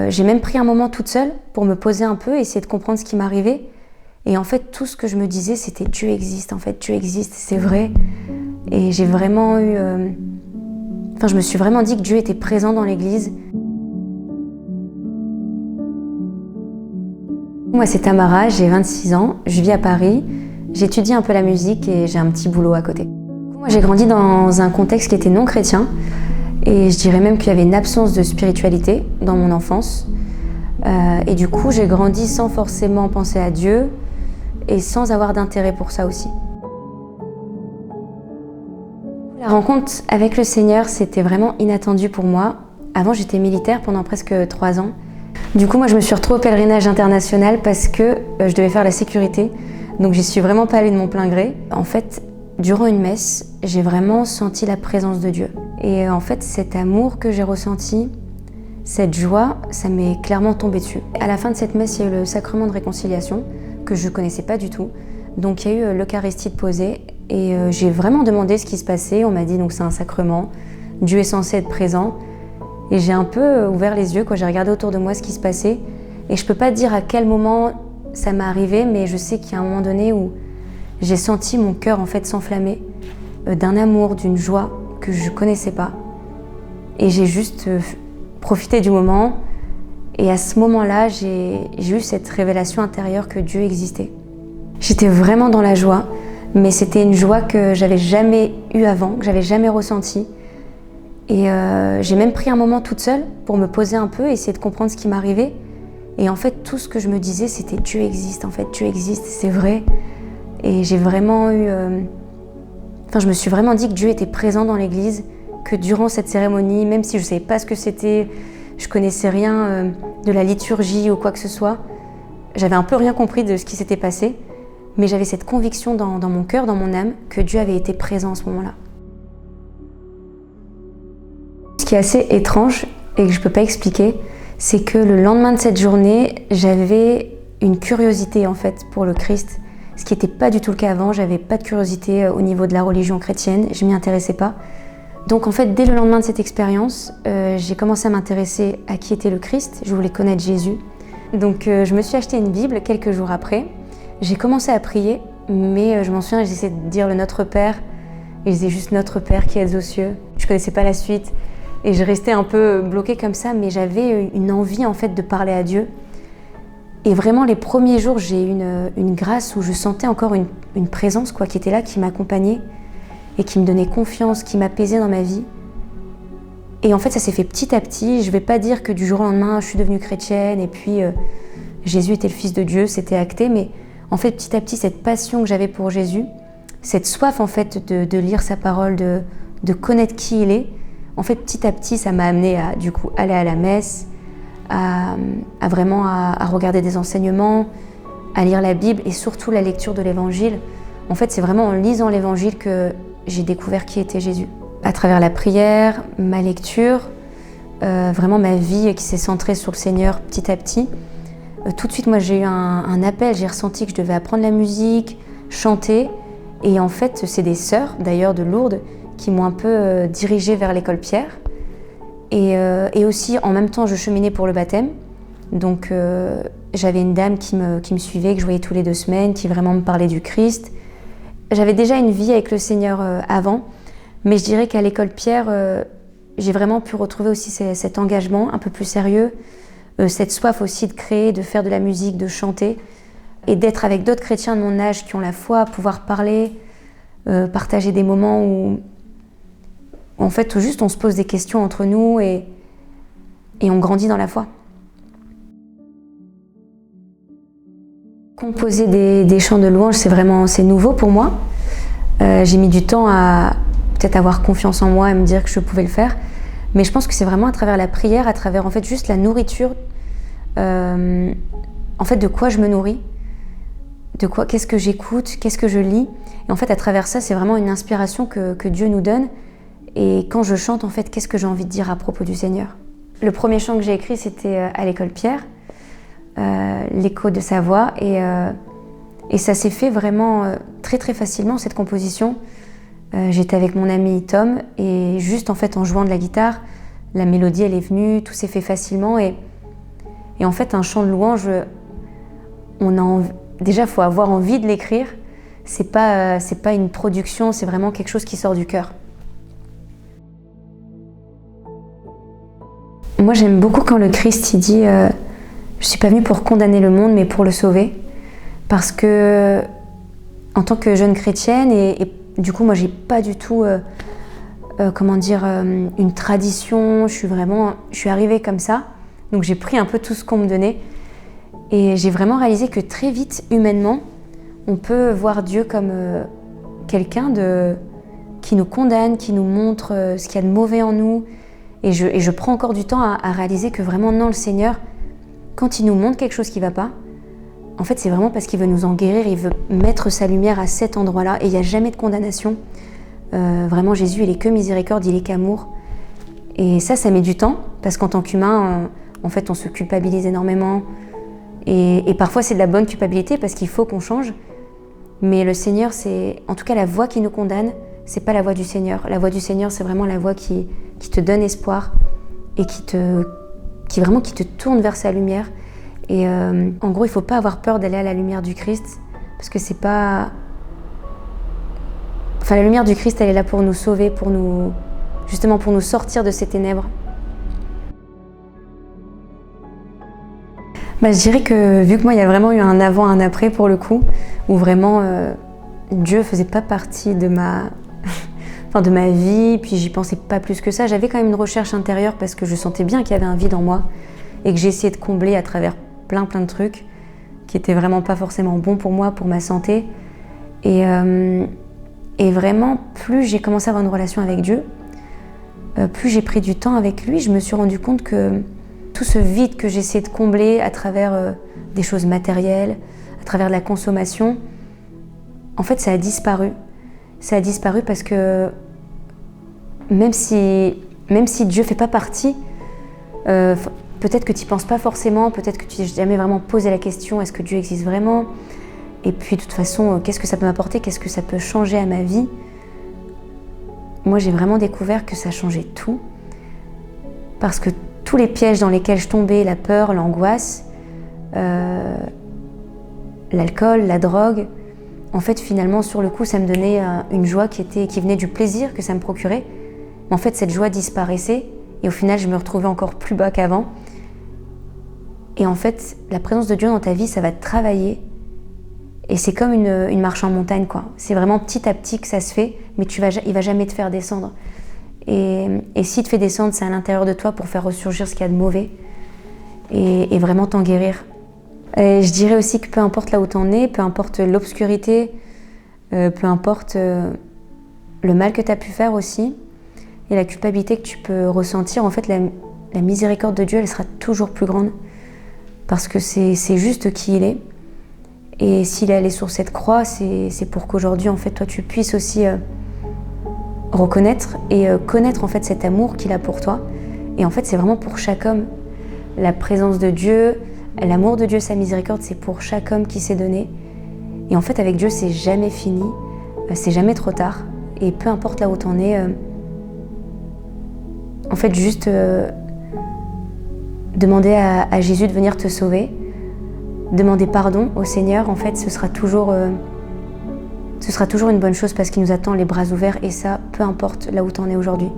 J'ai même pris un moment toute seule pour me poser un peu, essayer de comprendre ce qui m'arrivait. Et en fait, tout ce que je me disais, c'était Dieu existe, en fait, Dieu existe, c'est vrai. Et j'ai vraiment eu... je me suis vraiment dit que Dieu était présent dans l'église. Moi, c'est Tamara, j'ai 26 ans, je vis à Paris, j'étudie un peu la musique et j'ai un petit boulot à côté. Moi, j'ai grandi dans un contexte qui était non chrétien et je dirais même qu'il y avait une absence de spiritualité dans mon enfance. Et du coup, j'ai grandi sans forcément penser à Dieu et sans avoir d'intérêt pour ça aussi. La rencontre avec le Seigneur, c'était vraiment inattendu pour moi. Avant, j'étais militaire pendant presque 3 ans. Du coup, moi, je me suis retrouvée au pèlerinage international parce que je devais faire la sécurité. Donc, j'y suis vraiment pas allée de mon plein gré. En fait, durant une messe, j'ai vraiment senti la présence de Dieu. Et en fait, cet amour que j'ai ressenti, cette joie, ça m'est clairement tombé dessus. À la fin de cette messe, il y a eu le sacrement de réconciliation que je ne connaissais pas du tout. Donc, il y a eu l'Eucharistie de posée et j'ai vraiment demandé ce qui se passait. On m'a dit donc c'est un sacrement, Dieu est censé être présent. Et j'ai un peu ouvert les yeux quand j'ai regardé autour de moi ce qui se passait. Et je peux pas dire à quel moment ça m'est arrivé, mais je sais qu'il y a un moment donné où j'ai senti mon cœur en fait s'enflammer d'un amour, d'une joie que je connaissais pas. Et j'ai juste profité du moment. Et à ce moment-là, j'ai eu cette révélation intérieure que Dieu existait. J'étais vraiment dans la joie, mais c'était une joie que j'avais jamais eue avant, que j'avais jamais ressentie. Et j'ai même pris un moment toute seule pour me poser un peu, essayer de comprendre ce qui m'arrivait. Et en fait, tout ce que je me disais, c'était Dieu existe, en fait, Dieu existe, c'est vrai. Et j'ai vraiment eu... je me suis vraiment dit que Dieu était présent dans l'église, que durant cette cérémonie, même si je ne savais pas ce que c'était, je connaissais rien de la liturgie ou quoi que ce soit, j'avais un peu rien compris de ce qui s'était passé, mais j'avais cette conviction dans mon cœur, dans mon âme, que Dieu avait été présent à ce moment-là. Ce qui est assez étrange et que je ne peux pas expliquer, c'est que le lendemain de cette journée, j'avais une curiosité en fait pour le Christ, ce qui n'était pas du tout le cas avant. J'avais pas de curiosité au niveau de la religion chrétienne, je m'y intéressais pas. Donc en fait, dès le lendemain de cette expérience, j'ai commencé à m'intéresser à qui était le Christ. Je voulais connaître Jésus. Donc je me suis acheté une Bible quelques jours après. J'ai commencé à prier, mais je m'en souviens, j'essayais de dire le Notre Père, et je disais juste Notre Père qui êtes aux cieux. Je connaissais pas la suite. Et je restais un peu bloquée comme ça, mais j'avais une envie en fait de parler à Dieu. Et vraiment les premiers jours, j'ai eu une grâce où je sentais encore une présence qui était là, qui m'accompagnait et qui me donnait confiance, qui m'apaisait dans ma vie. Et en fait, ça s'est fait petit à petit. Je ne vais pas dire que du jour au lendemain, je suis devenue chrétienne et puis Jésus était le Fils de Dieu, c'était acté. Mais en fait, petit à petit, cette passion que j'avais pour Jésus, cette soif en fait de lire sa parole, de connaître qui il est, en fait, petit à petit, ça m'a amené à du coup aller à la messe, à vraiment regarder des enseignements, à lire la Bible et surtout la lecture de l'Évangile. En fait, c'est vraiment en lisant l'Évangile que j'ai découvert qui était Jésus. À travers la prière, ma lecture, vraiment ma vie qui s'est centrée sur le Seigneur petit à petit. Tout de suite, moi, j'ai eu un appel, j'ai ressenti que je devais apprendre la musique, chanter. Et en fait, c'est des sœurs, d'ailleurs de Lourdes, qui m'ont un peu dirigée vers l'école Pierre. Et aussi, en même temps, je cheminais pour le baptême. Donc, j'avais une dame qui me suivait, que je voyais tous les 2 semaines, qui vraiment me parlait du Christ. J'avais déjà une vie avec le Seigneur avant, mais je dirais qu'à l'école Pierre, j'ai vraiment pu retrouver aussi cet engagement un peu plus sérieux, cette soif aussi de créer, de faire de la musique, de chanter, et d'être avec d'autres chrétiens de mon âge qui ont la foi, pouvoir parler, partager des moments où en fait, juste on se pose des questions entre nous et on grandit dans la foi. Composer des chants de louange, c'est nouveau pour moi. J'ai mis du temps à peut-être avoir confiance en moi et me dire que je pouvais le faire. Mais je pense que c'est vraiment à travers la prière, à travers en fait juste la nourriture, en fait de quoi je me nourris, qu'est-ce que j'écoute, qu'est-ce que je lis. Et en fait à travers ça, c'est vraiment une inspiration que Dieu nous donne. Et quand je chante, en fait, qu'est-ce que j'ai envie de dire à propos du Seigneur? Le premier chant que j'ai écrit, c'était à l'école Pierre, l'écho de sa voix. Et ça s'est fait vraiment très très facilement, cette composition. J'étais avec mon ami Tom et juste en fait en jouant de la guitare, la mélodie elle est venue, tout s'est fait facilement. Et Et en fait, un chant de louange, déjà, il faut avoir envie de l'écrire. C'est pas une production, c'est vraiment quelque chose qui sort du cœur. Moi, j'aime beaucoup quand le Christ il dit je suis pas venu pour condamner le monde, mais pour le sauver. Parce que, en tant que jeune chrétienne, et du coup, moi, j'ai pas du tout, une tradition. Je suis arrivée comme ça. Donc, j'ai pris un peu tout ce qu'on me donnait. Et j'ai vraiment réalisé que très vite, humainement, on peut voir Dieu comme quelqu'un qui nous condamne, qui nous montre ce qu'il y a de mauvais en nous. Et je prends encore du temps à réaliser que vraiment, non, le Seigneur, quand il nous montre quelque chose qui ne va pas, en fait, c'est vraiment parce qu'il veut nous en guérir, il veut mettre sa lumière à cet endroit-là. Et il n'y a jamais de condamnation. Vraiment, Jésus, il est que miséricorde, il est qu'amour. Et ça met du temps, parce qu'en tant qu'humain, en fait, on se culpabilise énormément. Et parfois, c'est de la bonne culpabilité, parce qu'il faut qu'on change. Mais le Seigneur, c'est en tout cas la voix qui nous condamne, c'est pas la voix du Seigneur. La voix du Seigneur, c'est vraiment la voix qui te donne espoir et qui te tourne vers sa lumière. Et en gros, il faut pas avoir peur d'aller à la lumière du Christ, parce que c'est pas... Enfin, la lumière du Christ, elle est là pour nous sauver, justement pour nous sortir de ces ténèbres. Je dirais que, vu que moi, il y a vraiment eu un avant, un après pour le coup, où vraiment Dieu faisait pas partie de ma vie, puis j'y pensais pas plus que ça. J'avais quand même une recherche intérieure parce que je sentais bien qu'il y avait un vide en moi et que j'ai essayé de combler à travers plein de trucs qui étaient vraiment pas forcément bons pour moi, pour ma santé. Et vraiment, plus j'ai commencé à avoir une relation avec Dieu, plus j'ai pris du temps avec lui, je me suis rendu compte que tout ce vide que j'essayais de combler à travers des choses matérielles, à travers de la consommation, en fait, ça a disparu. Ça a disparu parce que même si Dieu ne fait pas partie, peut-être que tu n'y penses pas forcément, peut-être que tu n'as jamais vraiment posé la question, est-ce que Dieu existe vraiment ? Et puis de toute façon, qu'est-ce que ça peut m'apporter ? Qu'est-ce que ça peut changer à ma vie ? Moi, j'ai vraiment découvert que ça changeait tout. Parce que tous les pièges dans lesquels je tombais, la peur, l'angoisse, l'alcool, la drogue, en fait, finalement, sur le coup, ça me donnait une joie qui venait du plaisir que ça me procurait. Mais en fait, cette joie disparaissait et au final, je me retrouvais encore plus bas qu'avant. Et en fait, la présence de Dieu dans ta vie, ça va te travailler. Et c'est comme une marche en montagne, quoi. C'est vraiment petit à petit que ça se fait, mais il va jamais te faire descendre. Et s'il te fait descendre, c'est à l'intérieur de toi pour faire ressurgir ce qu'il y a de mauvais et vraiment t'en guérir. Et je dirais aussi que peu importe là où t'en es, peu importe l'obscurité, peu importe le mal que tu as pu faire aussi, et la culpabilité que tu peux ressentir, en fait, la miséricorde de Dieu, elle sera toujours plus grande. Parce que c'est juste qui il est. Et s'il est allé sur cette croix, c'est pour qu'aujourd'hui, en fait, toi, tu puisses aussi reconnaître et connaître en fait cet amour qu'il a pour toi. Et en fait, c'est vraiment pour chaque homme. La présence de Dieu, l'amour de Dieu, sa miséricorde, c'est pour chaque homme qui s'est donné. Et en fait, avec Dieu, c'est jamais fini, c'est jamais trop tard. Et peu importe là où t'en es, en fait, juste demander à Jésus de venir te sauver, demander pardon au Seigneur, en fait, ce sera toujours une bonne chose parce qu'il nous attend les bras ouverts et ça, peu importe là où t'en es aujourd'hui.